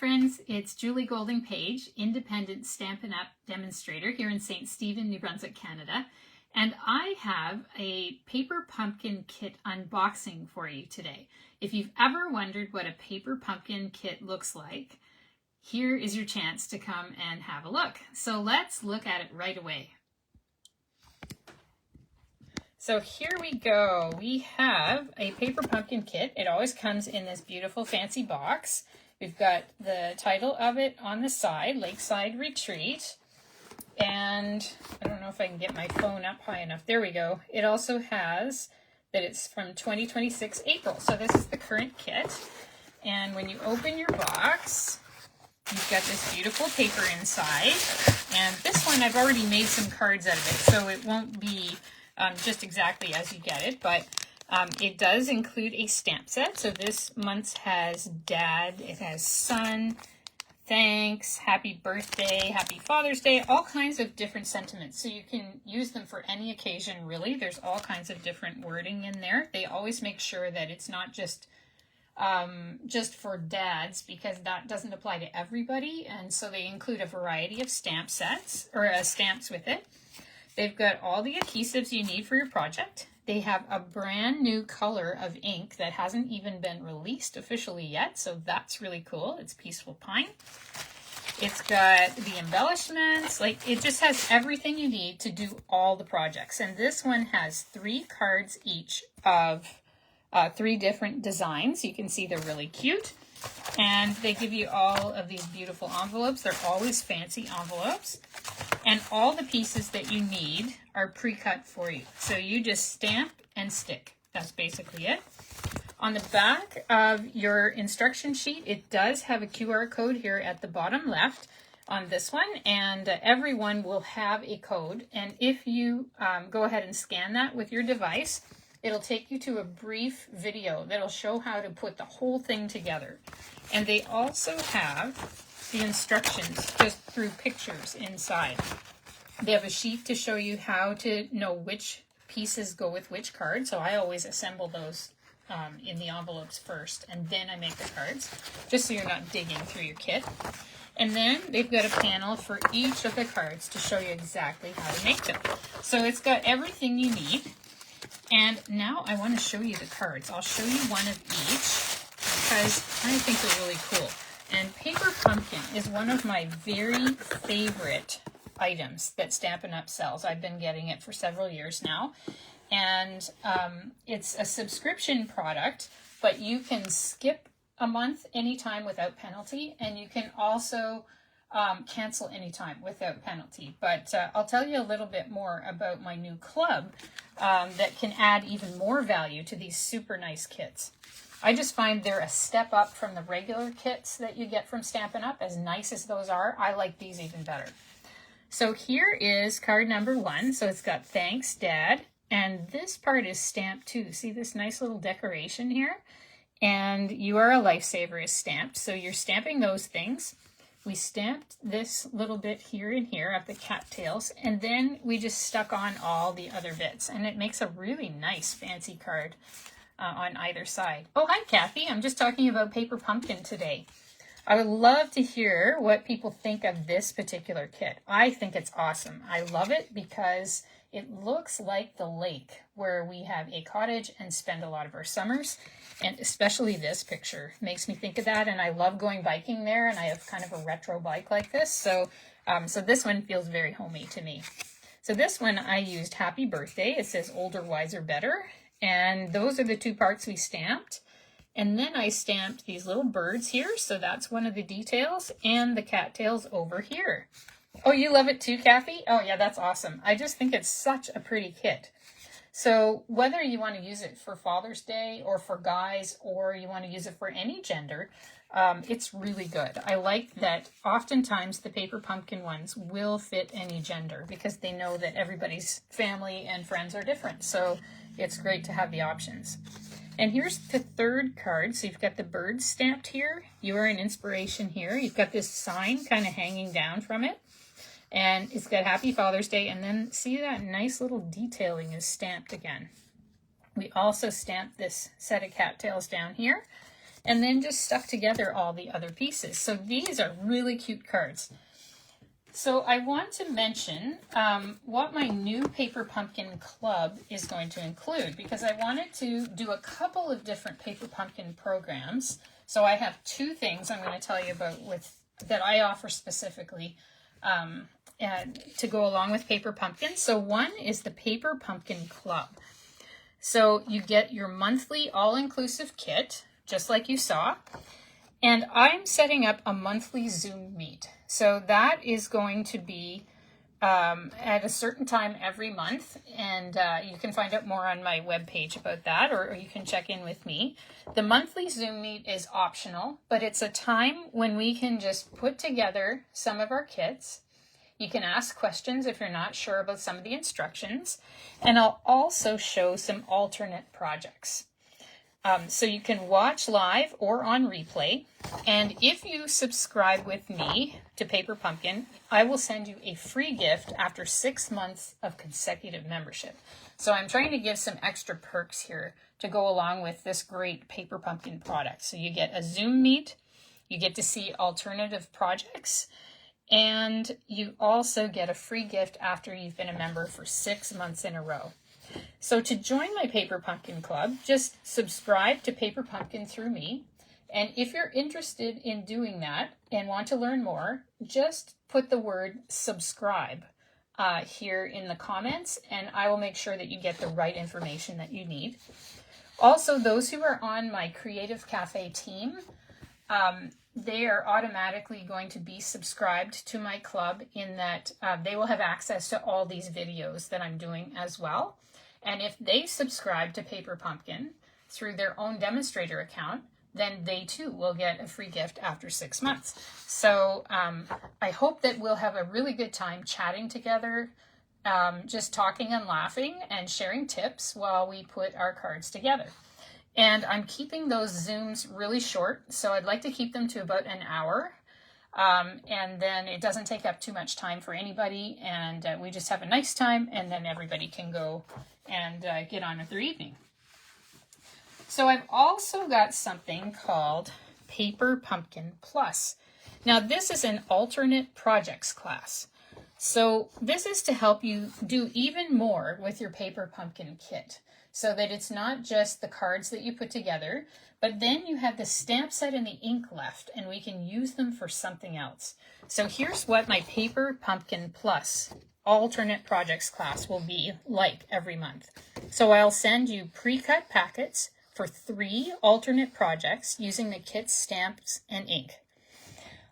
friends, it's Julie Golding Page, independent Stampin' Up! Demonstrator here in St. Stephen, New Brunswick, Canada. And I have a paper pumpkin kit unboxing for you today. If you've ever wondered what a paper pumpkin kit looks like, here is your chance to come and have a look. So let's look at it right away. So here we go. We have a paper pumpkin kit. It always comes in this beautiful fancy box. We've got the title of it on the side, Lakeside Retreat. And I don't know if I can get my phone up high enough. There we go. It also has that it's from 2026 April. So this is the current kit. And when you open your box, you've got this beautiful paper inside. And this one, I've already made some cards out of it, so it won't be just exactly as you get it, but it does include a stamp set. So this month has Dad, it has Son, Thanks, Happy Birthday, Happy Father's Day, all kinds of different sentiments. So you can use them for any occasion, really. There's all kinds of different wording in there. They always make sure that it's not just for dads, because that doesn't apply to everybody. And so they include a variety of stamp sets, or stamps with it. They've got all the adhesives you need for your project. They have a brand new color of ink that hasn't even been released officially yet, so that's really cool. It's Peaceful Pine. It's got the embellishments, like it just has everything you need to do all the projects. And this one has 3 cards each of 3 different designs. You can see they're really cute. And they give you all of these beautiful envelopes. They're always fancy envelopes. And all the pieces that you need are pre-cut for you. So you just stamp and stick. That's basically it. On the back of your instruction sheet, it does have a QR code here at the bottom left on this one. And everyone will have a code. And if you go ahead and scan that with your device, it'll take you to a brief video that'll show how to put the whole thing together. And they also have the instructions just through pictures inside. They have a sheet to show you how to know which pieces go with which card. So I always assemble those in the envelopes first, and then I make the cards, just so you're not digging through your kit. And then they've got a panel for each of the cards to show you exactly how to make them. So it's got everything you need. And now I want to show you the cards. I'll show you one of each because I think they're really cool. And Paper Pumpkin is one of my very favorite items that Stampin' Up! Sells. I've been getting it for several years now. And it's a subscription product, but you can skip a month anytime without penalty. And you can also cancel anytime without penalty. But I'll tell you a little bit more about my new club that can add even more value to these super nice kits. I just find they're a step up from the regular kits that you get from Stampin' Up! As nice as those are, I like these even better. So here is card number 1. So it's got Thanks, Dad. And this part is stamped too. See this nice little decoration here? And You Are a Lifesaver is stamped. So you're stamping those things. We stamped this little bit here and here of the cattails, and then we just stuck on all the other bits, and it makes a really nice fancy card on either side. Oh, hi, Kathy. I'm just talking about Paper Pumpkin today. I would love to hear what people think of this particular kit. I think it's awesome. I love it because it looks like the lake where we have a cottage and spend a lot of our summers. And especially this picture makes me think of that. And I love going biking there, and I have kind of a retro bike like this. So, so this one feels very homey to me. So this one I used Happy Birthday. It says Older, Wiser, Better. And those are the 2 parts we stamped. And then I stamped these little birds here. So that's one of the details, and the cattails over here. Oh, you love it too, Kathy? Oh yeah, that's awesome. I just think it's such a pretty kit. So whether you want to use it for Father's Day or for guys, or you want to use it for any gender, it's really good. I like that oftentimes the Paper Pumpkin ones will fit any gender because they know that everybody's family and friends are different. So it's great to have the options. And here's the 3rd card. So you've got the birds stamped here. You Are an Inspiration here. You've got this sign kind of hanging down from it. And it's got Happy Father's Day. And then see that nice little detailing is stamped again. We also stamped this set of cattails down here. and then just stuck together all the other pieces. So these are really cute cards. So I want to mention what my new Paper Pumpkin Club is going to include, because I wanted to do a couple of different Paper Pumpkin programs. So I have two things I'm going to tell you about that I offer specifically to go along with Paper Pumpkin. So one is the Paper Pumpkin Club. So you get your monthly all-inclusive kit, just like you saw. And I'm setting up a monthly Zoom meet. So that is going to be at a certain time every month. And you can find out more on my webpage about that, or you can check in with me. The monthly Zoom meet is optional, but it's a time when we can just put together some of our kits. You can ask questions if you're not sure about some of the instructions. And I'll also show some alternate projects. So you can watch live or on replay. And if you subscribe with me to Paper Pumpkin, I will send you a free gift after 6 months of consecutive membership. So I'm trying to give some extra perks here to go along with this great Paper Pumpkin product. So you get a Zoom meet, you get to see alternative projects, and you also get a free gift after you've been a member for 6 months in a row. So to join my Paper Pumpkin Club, just subscribe to Paper Pumpkin through me. And if you're interested in doing that and want to learn more, just put the word subscribe here in the comments, and I will make sure that you get the right information that you need. Also, those who are on my Creative Cafe team, they are automatically going to be subscribed to my club in that they will have access to all these videos that I'm doing as well. And if they subscribe to Paper Pumpkin through their own Demonstrator account, then they too will get a free gift after 6 months. So I hope that we'll have a really good time chatting together, just talking and laughing and sharing tips while we put our cards together. And I'm keeping those Zooms really short, so I'd like to keep them to about an hour. And then it doesn't take up too much time for anybody, and we just have a nice time, and then everybody can go and get on with their evening. So I've also got something called Paper Pumpkin Plus. Now this is an alternate projects class. So this is to help you do even more with your Paper Pumpkin kit, so that it's not just the cards that you put together, but then you have the stamp set and the ink left, and we can use them for something else. So here's what my Paper Pumpkin Plus alternate projects class will be like every month. So I'll send you pre-cut packets for 3 alternate projects using the kit's stamps and ink.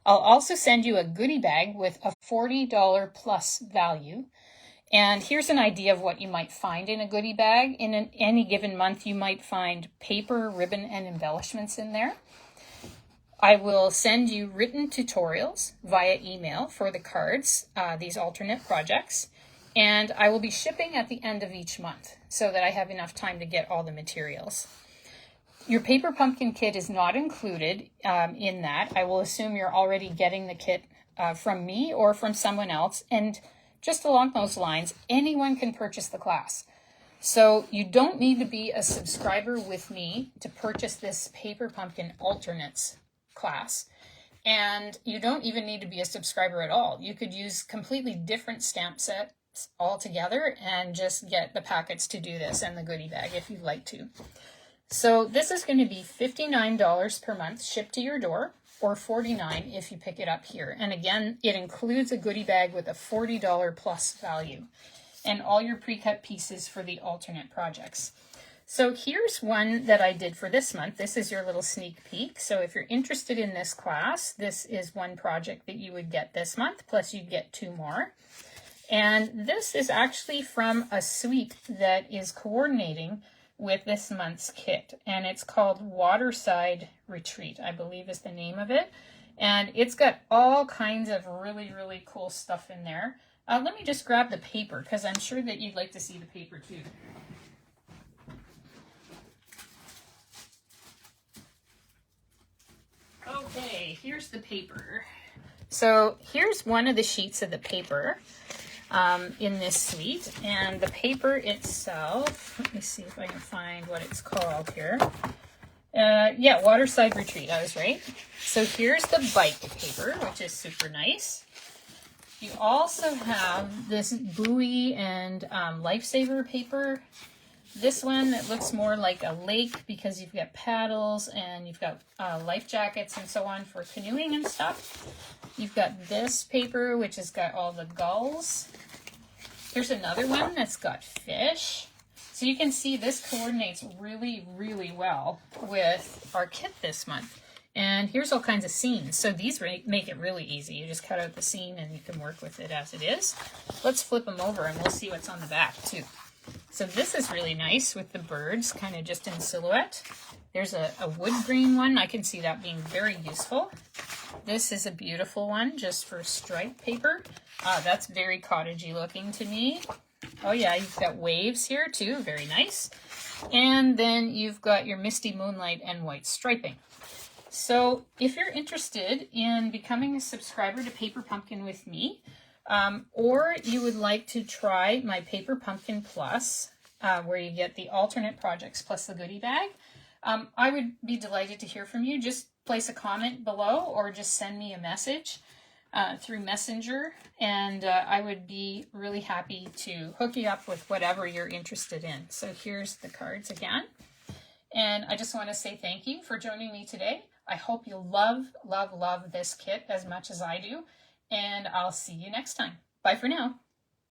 I'll also send you a goodie bag with a $40 plus value. And here's an idea of what you might find in a goodie bag. In any given month, you might find paper, ribbon, and embellishments in there. I will send you written tutorials via email for the cards, these alternate projects. And I will be shipping at the end of each month so that I have enough time to get all the materials. Your Paper Pumpkin kit is not included in that. I will assume you're already getting the kit from me or from someone else. And just along those lines, anyone can purchase the class. So you don't need to be a subscriber with me to purchase this Paper Pumpkin Alternates class. And you don't even need to be a subscriber at all. You could use completely different stamp sets altogether and just get the packets to do this and the goodie bag if you'd like to. So this is going to be $59 per month shipped to your door, or $49 if you pick it up here. And again, it includes a goodie bag with a $40 plus value and all your pre-cut pieces for the alternate projects. So here's one that I did for this month. This is your little sneak peek. So if you're interested in this class, this is one project that you would get this month, plus you get 2 more. And this is actually from a suite that is coordinating with this month's kit, and it's called Waterside Retreat, I believe is the name of it. And it's got all kinds of really, really cool stuff in there. Let me just grab the paper, because I'm sure that you'd like to see the paper too. Okay, here's the paper. So here's one of the sheets of the paper in this suite, and the paper itself, let me see if I can find what it's called here. Yeah, Waterside Retreat, I was right. So here's the bike paper, which is super nice. You also have this buoy and lifesaver paper. This one that looks more like a lake because you've got paddles and you've got life jackets and so on for canoeing and stuff. You've got this paper, which has got all the gulls. Here's another one that's got fish. So you can see this coordinates really, really well with our kit this month. And here's all kinds of scenes. So these make it really easy. You just cut out the scene and you can work with it as it is. Let's flip them over and we'll see what's on the back too. So this is really nice with the birds kind of just in silhouette. There's a wood grain one. I can see that being very useful. This is a beautiful one just for stripe paper. That's very cottagey looking to me. Oh yeah, you've got waves here too, very nice. And then you've got your misty moonlight and white striping. So if you're interested in becoming a subscriber to Paper Pumpkin with me, or you would like to try my Paper Pumpkin Plus, where you get the alternate projects plus the goodie bag, I would be delighted to hear from you. Just place a comment below or just send me a message through Messenger, and I would be really happy to hook you up with whatever you're interested in. So here's the cards again. And I just want to say thank you for joining me today. I hope you'll love, love, love this kit as much as I do. And I'll see you next time. Bye for now.